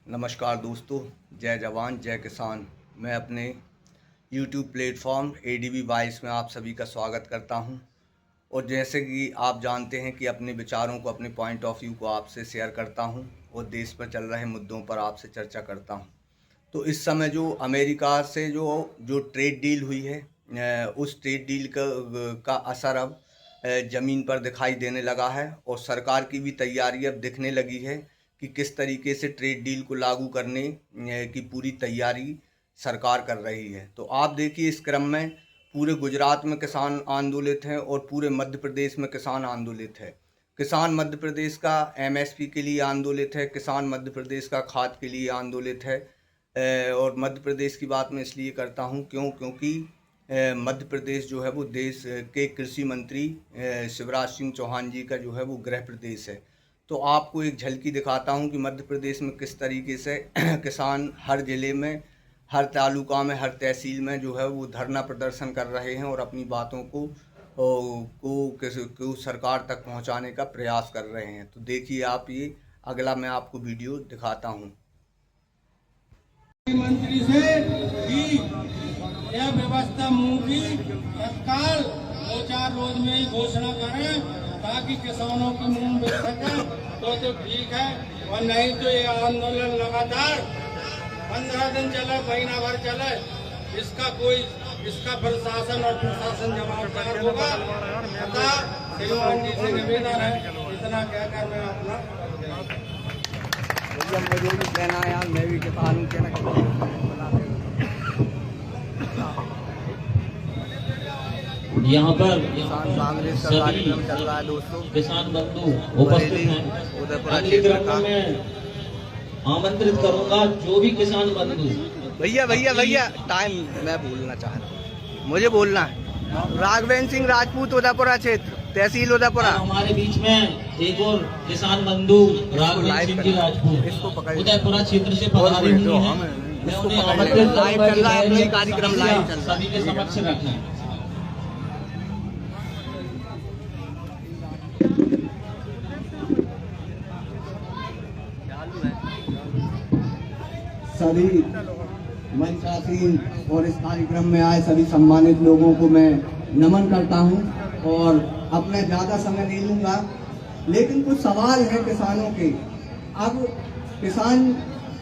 नमस्कार दोस्तों, जय जवान जय किसान। मैं अपने YouTube प्लेटफॉर्म ADB वॉइस में आप सभी का स्वागत करता हूं। और जैसे कि आप जानते हैं कि अपने विचारों को, अपने पॉइंट ऑफ व्यू को आपसे शेयर करता हूं और देश पर चल रहे मुद्दों पर आपसे चर्चा करता हूं। तो इस समय जो अमेरिका से जो ट्रेड डील हुई है, उस ट्रेड डील का असर अब ज़मीन पर दिखाई देने लगा है और सरकार की भी तैयारी अब दिखने लगी है कि किस तरीके से ट्रेड डील को लागू करने की पूरी तैयारी सरकार कर रही है। तो आप देखिए, इस क्रम में पूरे गुजरात में किसान आंदोलित हैं और पूरे मध्य प्रदेश में किसान आंदोलित है। किसान मध्य प्रदेश का MSP के लिए आंदोलित है, किसान मध्य प्रदेश का खाद के लिए आंदोलित है। और मध्य प्रदेश की बात मैं इसलिए करता हूँ क्योंकि मध्य प्रदेश जो है वो देश के कृषि मंत्री शिवराज सिंह चौहान जी का जो है वो गृह प्रदेश है। तो आपको एक झलकी दिखाता हूं कि मध्य प्रदेश में किस तरीके से किसान हर ज़िले में, हर तालुका में, हर तहसील में जो है वो धरना प्रदर्शन कर रहे हैं और अपनी बातों को सरकार तक पहुंचाने का प्रयास कर रहे हैं। तो देखिए आप, ये अगला मैं आपको वीडियो दिखाता हूं। मंत्री से कि यह व्यवस्था मुंह तत्काल 2-4 रोज में ही घोषणा करें ताकि किसानों की मूंग मिल सके तो ठीक है, और नहीं तो ये आंदोलन लगातार 15 दिन चले, महीना भर चले, इसका प्रशासन और प्रशासन जवाबदार होगा। अतः श्रीमान जी से निवेदन है, इतना कहकर मैं अपना मुझे भी कहना है यार, मैं भी किसान यहाँ पर किसान कांग्रेस का कार्यक्रम चल रहा है दोस्तों। किसान बंधु उपस्थित हैं। अगले क्रम में आमंत्रित करूंगा जो भी किसान बंधु। भैया टाइम मैं बोलना चाह रहा हूँ, मुझे बोलना है। राघवेंद्र सिंह राजपूत, उदयपुरा क्षेत्र, तहसील उदयपुरा। हमारे बीच में एक और किसान बंधु राघवेंद्र सिंह जी राजपूत उदयपुरा क्षेत्र से पधारे हुए हैं। मैं उन्हें आमंत्रित करूंगा, कार्यक्रम सभी के समक्ष रखें। सभी मंचासीन और इस कार्यक्रम में आए सभी सम्मानित लोगों को मैं नमन करता हूं और अपना ज़्यादा समय नहीं लूँगा, लेकिन कुछ सवाल हैं किसानों के। अब किसान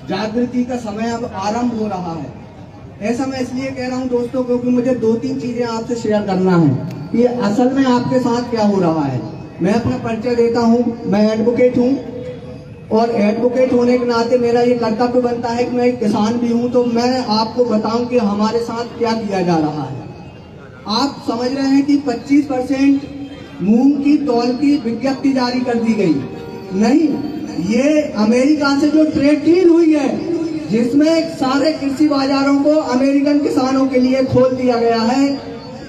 जागृति का समय अब आरंभ हो रहा है। ऐसा मैं इसलिए कह रहा हूं दोस्तों क्योंकि मुझे 2-3 चीज़ें आपसे शेयर करना है कि असल में आपके साथ क्या हो रहा है। मैं अपना परिचय देता हूं, मैं एडवोकेट हूं और एडवोकेट होने के नाते मेरा ये कर्तव्य बनता है कि मैं एक किसान भी हूं। तो मैं आपको बताऊं कि हमारे साथ क्या किया जा रहा है। आप समझ रहे हैं कि 25% मूंग की तौल की विज्ञप्ति जारी कर दी गई। नहीं, ये अमेरिका से जो ट्रेड डील हुई है जिसमें सारे कृषि बाजारों को अमेरिकन किसानों के लिए खोल दिया गया है,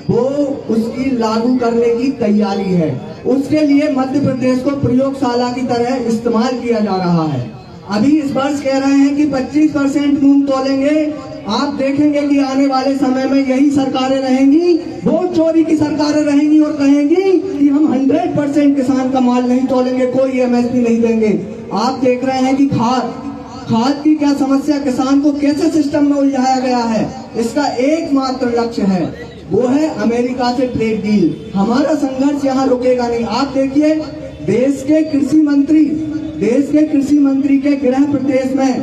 वो उसकी लागू करने की तैयारी है। उसके लिए मध्य प्रदेश को प्रयोगशाला की तरह इस्तेमाल किया जा रहा है। अभी इस वर्ष कह रहे हैं कि 25% मूंग तोलेंगे। आप देखेंगे कि आने वाले समय में यही सरकारें रहेंगी, वोट चोरी की सरकारें रहेंगी और कहेंगी कि हम 100% किसान का माल नहीं तोलेंगे, कोई MSP नहीं देंगे। आप देख रहे हैं कि खाद की क्या समस्या, किसान को कैसे सिस्टम में उलझाया गया है। इसका एकमात्र लक्ष्य है, वो है अमेरिका से ट्रेड डील। हमारा संघर्ष यहाँ रुकेगा नहीं। आप देखिए, देश के कृषि मंत्री के गृह प्रदेश में,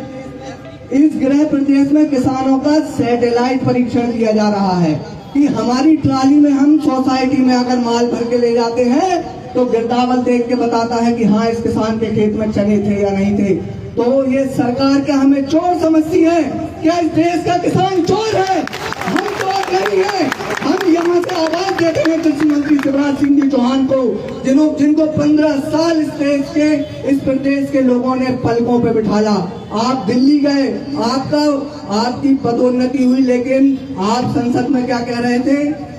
इस गृह प्रदेश में किसानों का सैटेलाइट परीक्षण किया जा रहा है कि हमारी ट्राली में हम सोसाइटी में अगर माल भर के ले जाते हैं तो गिरदावल देख के बताता है कि हाँ, इस किसान के खेत में चने थे या नहीं थे। तो ये सरकार क्या हमें चोर समझती है? क्या इस देश का किसान चोर है? हम चोर नहीं है। हम यहाँ से आवाज देते हैं कृषि मंत्री शिवराज सिंह जी चौहान को, जिनको 15 साल इस प्रदेश के लोगों ने पलकों पे बिठाला। आप दिल्ली गए, आपकी पदोन्नति हुई, लेकिन आप संसद में क्या कह रहे थे?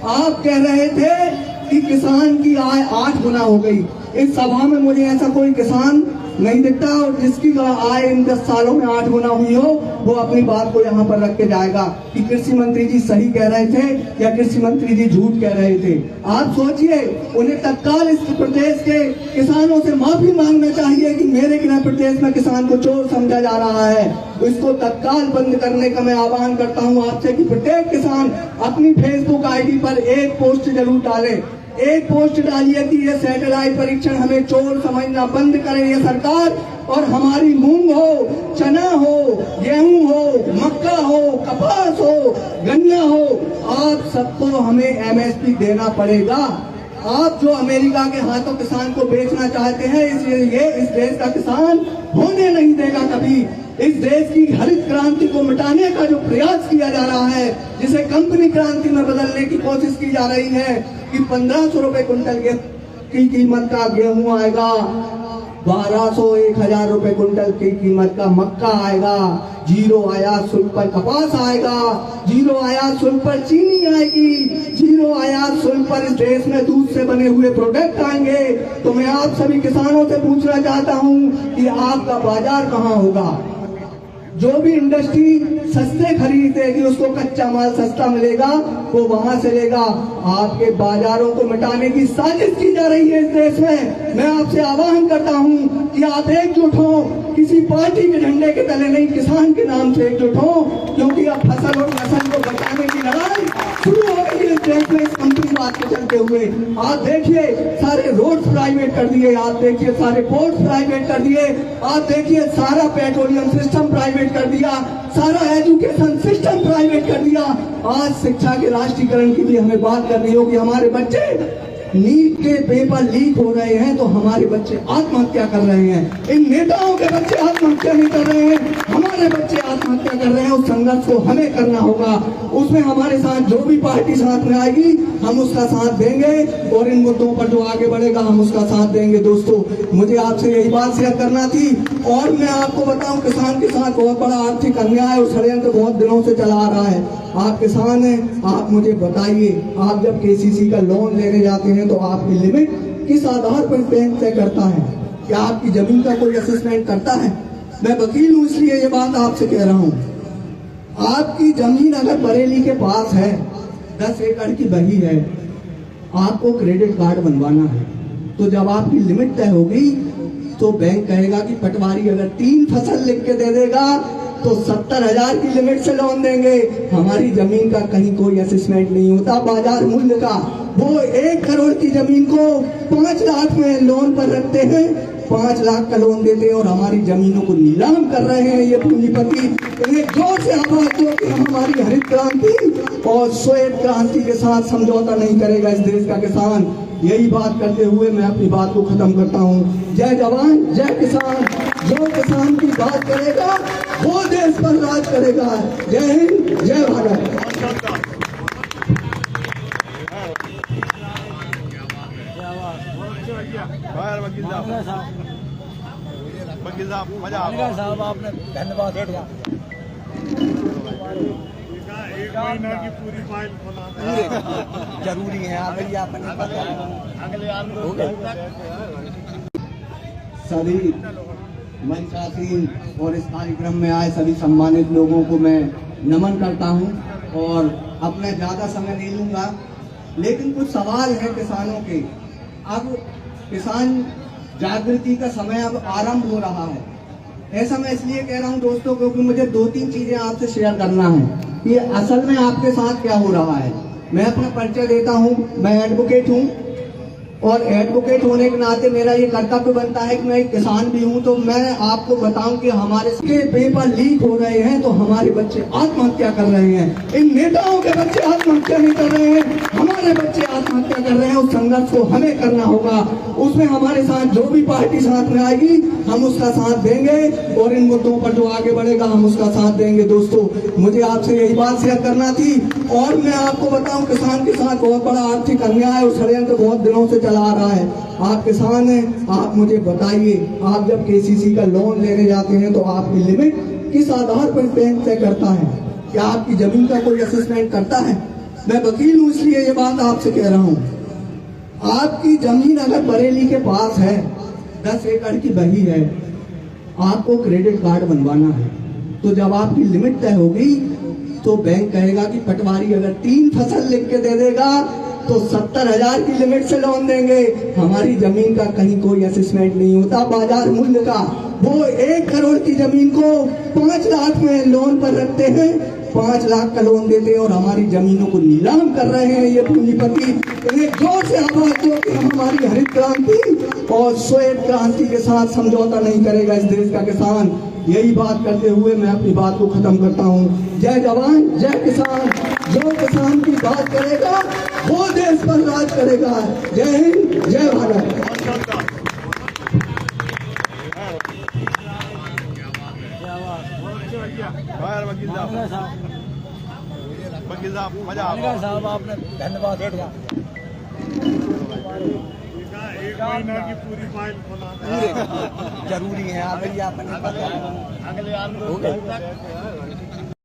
आप कह रहे थे कि किसान की आय 8 गुना हो गई। इस सभा में मुझे ऐसा कोई किसान नहीं दिखता, और जिसकी आय इन 10 सालों में 8 गुना हुई हो वो अपनी बात को यहाँ पर रख के जाएगा कि कृषि मंत्री जी सही कह रहे थे या कृषि मंत्री जी झूठ कह रहे थे। आप सोचिए, उन्हें तत्काल इस प्रदेश के किसानों से माफी मांगना चाहिए कि मेरे गृह प्रदेश में किसान को चोर समझा जा रहा है। इसको तत्काल बंद करने का मैं आह्वान करता हूँ आपसे कि प्रत्येक किसान अपनी फेसबुक आईडी पर एक पोस्ट जरूर डाले, एक पोस्ट डालिए कि ये सैटेलाइट परीक्षण हमें चोर समझना बंद करे ये सरकार, और हमारी मूंग हो, चना हो, गेहूं हो, मक्का हो, कपास हो, गन्ना हो, आप सबको हमें एमएसपी देना पड़ेगा। आप जो अमेरिका के हाथों किसान को बेचना चाहते हैं, इसलिए इस देश का किसान होने नहीं देगा कभी। इस देश की हरित क्रांति को मिटाने का जो प्रयास किया जा रहा है, जिसे कंपनी क्रांति में बदलने की कोशिश की जा रही है कि 1500 रुपए कुंटल की कीमत का गेहूं आएगा, 1200 1000 रुपए कुंटल की कीमत का मक्का आएगा, जीरो आयात शुल्क पर कपास आएगा, जीरो आयात शुल्क पर चीनी आएगी, जीरो आयात शुल्क पर इस देश में दूध से बने हुए प्रोडक्ट आएंगे। तो मैं आप सभी किसानों से पूछना चाहता हूं कि आपका बाजार कहां होगा? जो भी इंडस्ट्री सस्ते खरीदेगी उसको कच्चा माल सस्ता मिलेगा, वो वहां से लेगा। आपके बाजारों को मिटाने की साजिश की जा रही है इस देश में। मैं आपसे आह्वान करता हूं कि आप एकजुट हो, किसी पार्टी के झंडे के तले नहीं, किसान के नाम से एकजुट हो, क्योंकि अब फसल और नस्ल को बचाने की लड़ाई शुरू हो गई है इस देश में, इस कंपनीवाद के चलते हुए। आप देखिए सारे रोड प्राइवेट कर दिए, आप देखिए सारे पोर्ट प्राइवेट कर दिए, आप देखिए सारा पेट्रोलियम सिस्टम प्राइवेट कर दिया, सारा एजुकेशन सिस्टम प्राइवेट कर दिया। आज शिक्षा के राष्ट्रीयकरण की भी हमें बात करनी होगी। हमारे बच्चे नीट के पेपर लीक हो रहे हैं तो हमारे बच्चे आत्महत्या कर रहे हैं। इन नेताओं के बच्चे आत्महत्या नहीं कर रहे हैं, हमारे बच्चे आत्महत्या कर रहे हैं। उस संघर्ष को हमें करना होगा, उसमें हमारे साथ जो भी पार्टी साथ में आएगी हम उसका साथ देंगे, और इन मुद्दों पर जो आगे बढ़ेगा हम उसका साथ देंगे। दोस्तों, मुझे आपसे यही बात शेयर करना थी। और मैं आपको बताऊं, किसान के साथ बहुत बड़ा आर्थिक अन्याय और षड्यंत्र बहुत दिनों से चला आ रहा है। आप किसान हैं, आप मुझे बताइए, आप जब केसीसी का लोन लेने जाते हैं तो आपकी लिमिट किस आधार पर बैंक तय करता है? क्या आपकी जमीन का कोई असेसमेंट करता है? मैं वकील हूं इसलिए ये बात आपसे कह रहा हूं। आपकी जमीन अगर बरेली के पास है, 10 एकड़ की बही है, आपको क्रेडिट कार्ड बनवाना है, तो जब आपकी लिमिट तय होगी तो बैंक कहेगा कि पटवारी अगर 3 फसल लिख के दे देगा तो 70,000 की लिमिट से लोन देंगे। हमारी जमीन का कहीं कोई असेसमेंट नहीं होता बाजार मूल्य का। वो 1 करोड़ की जमीन को 5 लाख में लोन पर रखते हैं, 5 लाख का लोन देते हैं और हमारी जमीनों को नीलाम कर रहे हैं ये पूंजीपति। इन्हें जोर से आवाज दो कि हम हमारी हरित क्रांति और श्वेत क्रांति के साथ समझौता नहीं करेगा इस देश का किसान। यही बात करते हुए मैं अपनी बात को खत्म करता हूँ। जय जवान, जय किसान। जो किसान की बात करेगा वो देश पर राज करेगा। जय हिंद, जय भारत। साहब आपने धन्यवाद दिया। एक महीना की पूरी फाइल जरूरी है, अगर आपने सभी मंचासीन और इस कार्यक्रम में आए सभी सम्मानित लोगों को मैं नमन करता हूं, और अपना ज़्यादा समय नहीं लूँगा, लेकिन कुछ सवाल हैं किसानों के। अब किसान जागृति का समय अब आरंभ हो रहा है। ऐसा मैं इसलिए कह रहा हूं दोस्तों, क्योंकि मुझे 2-3 चीज़ें आपसे शेयर करना है कि असल में आपके साथ क्या हो रहा है। मैं अपना परिचय देता हूं, मैं एडवोकेट हूं, और एडवोकेट होने के नाते मेरा ये कर्तव्य बनता है कि मैं एक किसान भी हूं। तो मैं आपको बताऊं कि हमारे पेपर लीक हो रहे हैं तो हमारे बच्चे आत्महत्या कर रहे हैं। इन नेताओं के बच्चे आत्महत्या नहीं कर रहे हैं, हमारे बच्चे आत्महत्या कर रहे हैं। उस संघर्ष को हमें करना होगा, उसमें हमारे साथ जो भी पार्टी साथ में आएगी हम उसका साथ देंगे, और इन मुद्दों पर जो आगे बढ़ेगा हम उसका साथ देंगे। दोस्तों, मुझे आपसे यही बात शेयर करना थी। और मैं आपको बताऊं, किसान के साथ बहुत बड़ा आर्थिक अन्याय और षड्यंत्र बहुत दिनों से चला आ रहा है। आप किसान हैं, आप मुझे बताइए, आप जब केसीसी का लोन लेने जाते हैं तो आपकी लिमिट किस आधार पर बैंक तय करता है? क्या आपकी जमीन का कोई असेसमेंट करता है? मैं वकील हूं इसलिए ये बात आपसे कह रहा हूं। आपकी जमीन अगर बरेली के पास है, 10 एकड़ की बही है, आपको क्रेडिट कार्ड बनवाना है, तो जब आपकी लिमिट तय होगी तो बैंक कहेगा कि पटवारी अगर 3 फसल लिख के दे देगा तो 70,000 की लिमिट से लोन देंगे। हमारी जमीन का कहीं कोई असेसमेंट नहीं होता बाजार मूल्य का, वो 1 करोड़ की जमीन को 5 लाख में लोन पर रखते हैं, 5 लाख का लोन देते हैं और हमारी जमीनों को नीलाम कर रहे हैं ये पूंजीपति। एक जोर से आवाज दो कि हम हमारी हरित क्रांति और श्वेत क्रांति के साथ समझौता नहीं करेगा इस देश का किसान। यही बात करते हुए मैं अपनी बात को खत्म करता हूँ। जय जवान जय किसान। जो किसान की बात करेगा वो देश पर राज करेगा। जय हिंद जय भारत। वकील साहब मजा साहब आपने धन्यवाद दिया। एक महीना की पूरी फाइल जरूरी है, अगर ये अपने अगले आंदोलन तक